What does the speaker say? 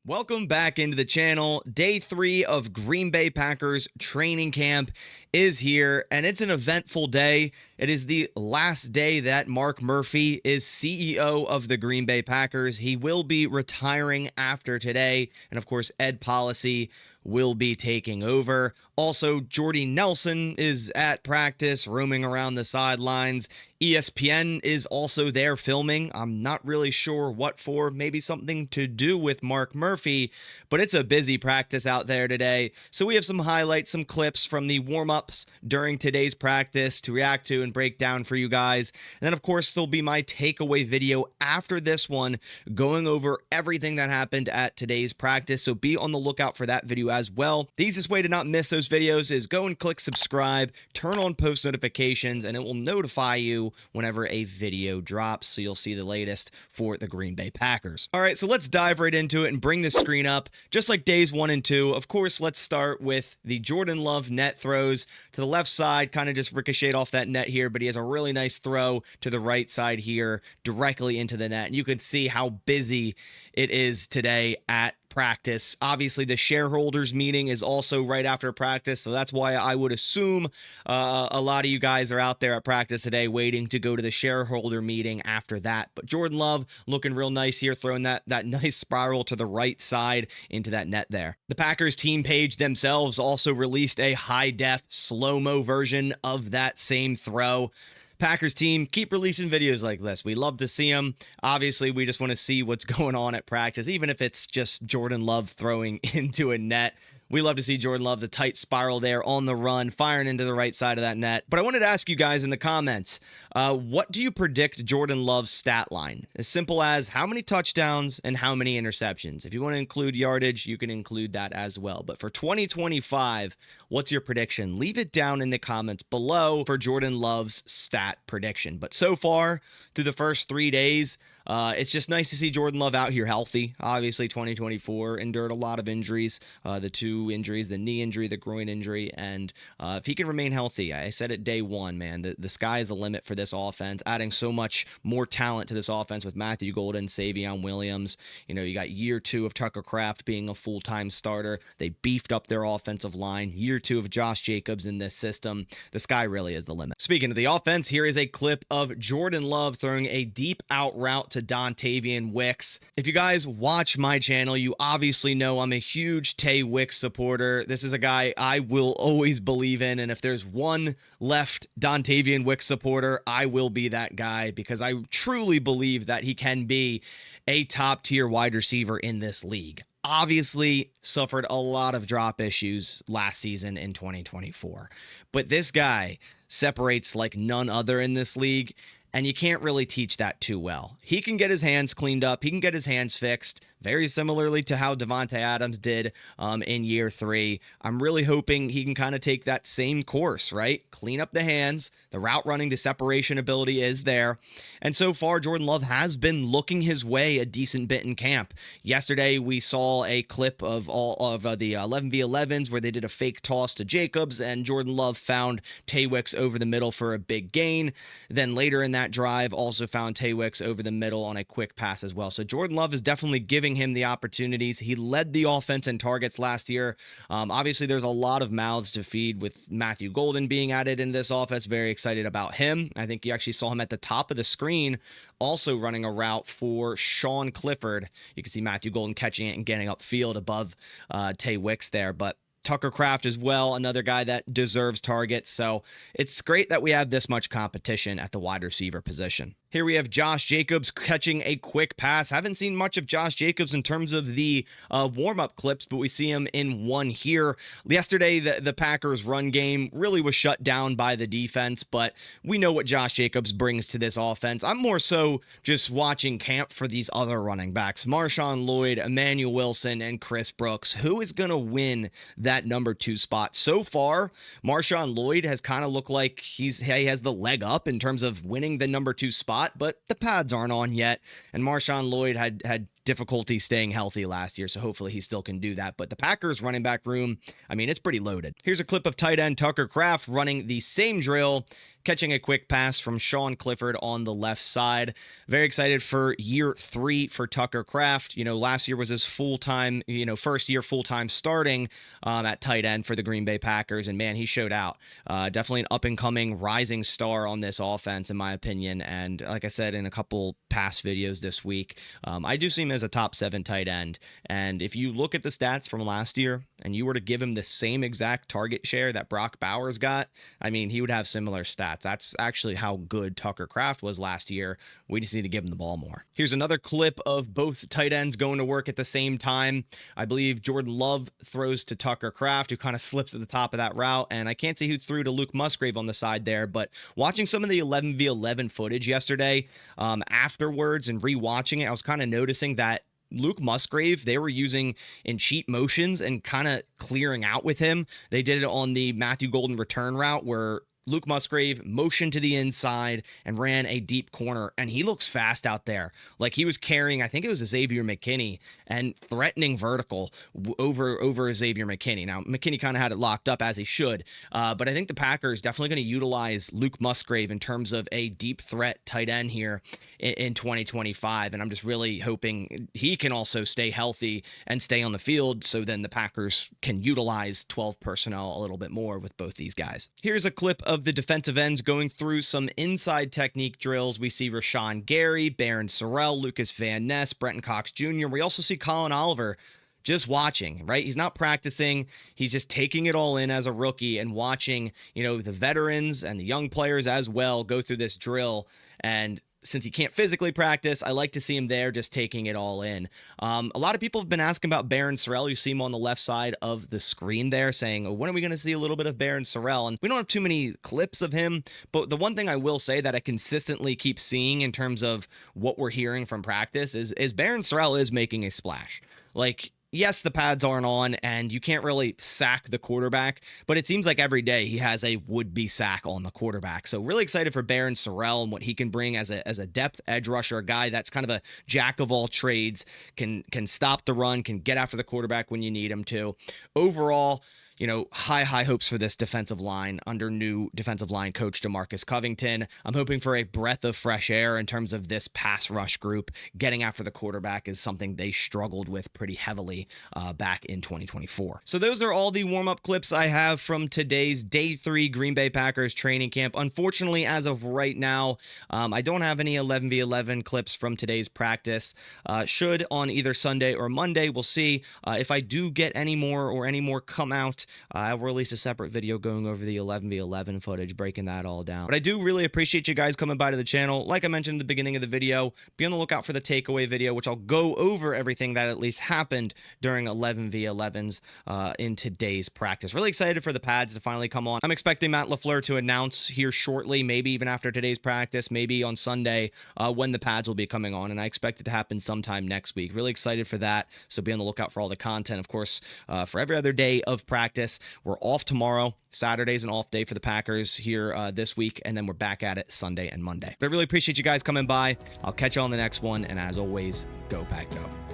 Welcome back into the channel. Day 3 of Green Bay Packers training camp is here, and it's an eventful day. It is the last day that Mark Murphy is CEO of the Green Bay Packers. He will be retiring after today, and of course, Ed Policy will be taking over. Also, Jordy Nelson is at practice, roaming around the sidelines. ESPN is also there filming. I'm not really sure what for, maybe something to do with Mark Murphy, but it's a busy practice out there today. So we have some highlights, some clips from the warm-ups during today's practice to react to and break down for you guys. And then, of course, there'll be my takeaway video after this one, going over everything that happened at today's practice. So be on the lookout for that video as well. The easiest way to not miss those videos is go and click subscribe, turn on post notifications, and it will notify you whenever a video drops, so you'll see the latest for the Green Bay Packers. All right, so let's dive right into it and bring the screen up. Just like days 1 and 2, of course, let's start with the Jordan Love net throws to the left side, kind of just ricocheted off that net here, but he has a really nice throw to the right side here, directly into the net. And you can see how busy it is today at practice. Obviously, the shareholders meeting is also right after practice, so that's why I would assume a lot of you guys are out there at practice today waiting to go to the shareholder meeting after that. But Jordan Love looking real nice here, throwing that nice spiral to the right side into that net there. The Packers team page themselves also released a high-def slow-mo version of that same throw. Packers team, keep releasing videos like this. We love to see them. Obviously, we just want to see what's going on at practice, even if it's just Jordan Love throwing into a net. We love to see Jordan Love, the tight spiral there on the run, firing into the right side of that net. But I wanted to ask you guys in the comments, what do you predict Jordan Love's stat line? As simple as how many touchdowns and how many interceptions. If you want to include yardage, you can include that as well. But for 2025, what's your prediction? Leave it down in the comments below for Jordan Love's stat prediction. But so far, through the first 3 days, it's just nice to see Jordan Love out here healthy. Obviously, 2024 endured a lot of injuries, the 2 injuries, the knee injury, the groin injury, and if he can remain healthy, I said it day 1, man, the sky is the limit for this offense, adding so much more talent to this offense with Matthew Golden, Savion Williams. You know, you got year 2 of Tucker Kraft being a full-time starter. They beefed up their offensive line. Year 2 of Josh Jacobs in this system. The sky really is the limit. Speaking of the offense, here is a clip of Jordan Love throwing a deep out route to Dontavian Wicks. If you guys watch my channel, you obviously know I'm a huge Tay Wicks supporter. This is a guy I will always believe in, and if there's one left Dontavian Wicks supporter, I will be that guy, because I truly believe that he can be a top-tier wide receiver in this league. Obviously suffered a lot of drop issues last season in 2024, but this guy separates like none other in this league, and you can't really teach that too well. He can get his hands cleaned up. He can get his hands fixed, very similarly to how Devontae Adams did in year 3. I'm really hoping he can kind of take that same course, right? Clean up the hands. The route running, the separation ability is there. And so far, Jordan Love has been looking his way a decent bit in camp. Yesterday, we saw a clip of all of the 11v11s where they did a fake toss to Jacobs, and Jordan Love found Tay Wicks over the middle for a big gain. Then later in that drive, also found Tay Wicks over the middle on a quick pass as well. So Jordan Love is definitely giving him the opportunities. He led the offense in targets last year. Obviously, there's a lot of mouths to feed with Matthew Golden being added in this offense. Very excited about him. I think you actually saw him at the top of the screen also running a route for Sean Clifford. You can see Matthew Golden catching it and getting upfield above Tay Wicks there, but Tucker Kraft as well, another guy that deserves targets. So it's great that we have this much competition at the wide receiver position. Here we have Josh Jacobs catching a quick pass. Haven't seen much of Josh Jacobs in terms of the warm-up clips, but we see him in one here. Yesterday, the Packers' run game really was shut down by the defense, but we know what Josh Jacobs brings to this offense. I'm more so just watching camp for these other running backs, Marshawn Lloyd, Emmanuel Wilson, and Chris Brooks. Who is going to win that number 2 spot? So far, Marshawn Lloyd has kind of looked like he has the leg up in terms of winning the number 2 spot, but the pads aren't on yet, and Marshawn Lloyd had difficulty staying healthy last year, so hopefully he still can do that. But the Packers running back room, I mean, it's pretty loaded. Here's a clip of tight end Tucker Kraft running the same drill, catching a quick pass from Sean Clifford on the left side. Very excited for year 3 for Tucker Kraft. Last year was his full-time, first year full-time starting at tight end for the Green Bay Packers, and man, he showed out. Definitely an up-and-coming rising star on this offense, in my opinion, and like I said in a couple past videos this week, I do see him as a top 7 tight end, and if you look at the stats from last year and you were to give him the same exact target share that Brock Bowers got, I mean, he would have similar stats. That's actually how good Tucker Kraft was last year. We just need to give him the ball more. Here's another clip of both tight ends going to work at the same time. I believe Jordan Love throws to Tucker Kraft, who kind of slips at the top of that route, and I can't see who threw to Luke Musgrave on the side there, but watching some of the 11v11 footage yesterday afterwards and rewatching it, I was kind of noticing that Luke Musgrave, they were using in cheat motions and kind of clearing out with him. They did it on the Matthew Golden return route where Luke Musgrave motioned to the inside and ran a deep corner, and he looks fast out there. Like he was carrying, I think it was Xavier McKinney, and threatening vertical over Xavier McKinney. Now, McKinney kind of had it locked up, as he should, but I think the Packers definitely going to utilize Luke Musgrave in terms of a deep threat tight end here in 2025, and I'm just really hoping he can also stay healthy and stay on the field, so then the Packers can utilize 12 personnel a little bit more with both these guys. Here's a clip of the defensive ends going through some inside technique drills. We see Rashawn Gary, Barryn Sorrell, Lucas Van Ness, Brenton Cox Jr. We also see Colin Oliver just watching, right? He's not practicing. He's just taking it all in as a rookie and watching, the veterans and the young players as well go through this drill. And since he can't physically practice, I like to see him there just taking it all in. A lot of people have been asking about Barryn Sorrell. You see him on the left side of the screen there saying, oh, when are we going to see a little bit of Barryn Sorrell? And we don't have too many clips of him, but the one thing I will say that I consistently keep seeing in terms of what we're hearing from practice is Barryn Sorrell is making a splash. Like, yes, the pads aren't on and you can't really sack the quarterback, but it seems like every day he has a would-be sack on the quarterback. So really excited for Barryn Sorrell and what he can bring as a depth edge rusher, a guy that's kind of a jack of all trades, can stop the run, can get after the quarterback when you need him to. Overall, high hopes for this defensive line under new defensive line coach DeMarcus Covington. I'm hoping for a breath of fresh air in terms of this pass rush group. Getting after the quarterback is something they struggled with pretty heavily back in 2024. So those are all the warm-up clips I have from today's Day 3 Green Bay Packers training camp. Unfortunately, as of right now, I don't have any 11v11 clips from today's practice. Should on either Sunday or Monday. We'll see if I do get any more come out. I'll release a separate video going over the 11v11 footage, breaking that all down. But I do really appreciate you guys coming by to the channel. Like I mentioned at the beginning of the video, be on the lookout for the takeaway video, which I'll go over everything that at least happened during 11v11s in today's practice. Really excited for the pads to finally come on. I'm expecting Matt LaFleur to announce here shortly, maybe even after today's practice, maybe on Sunday, when the pads will be coming on, and I expect it to happen sometime next week. Really excited for that, so be on the lookout for all the content. Of course, for every other day of practice, we're off tomorrow. Saturday's an off day for the Packers here this week, and then we're back at it Sunday and Monday. But I really appreciate you guys coming by. I'll catch you on the next one, and as always, go Pack Go.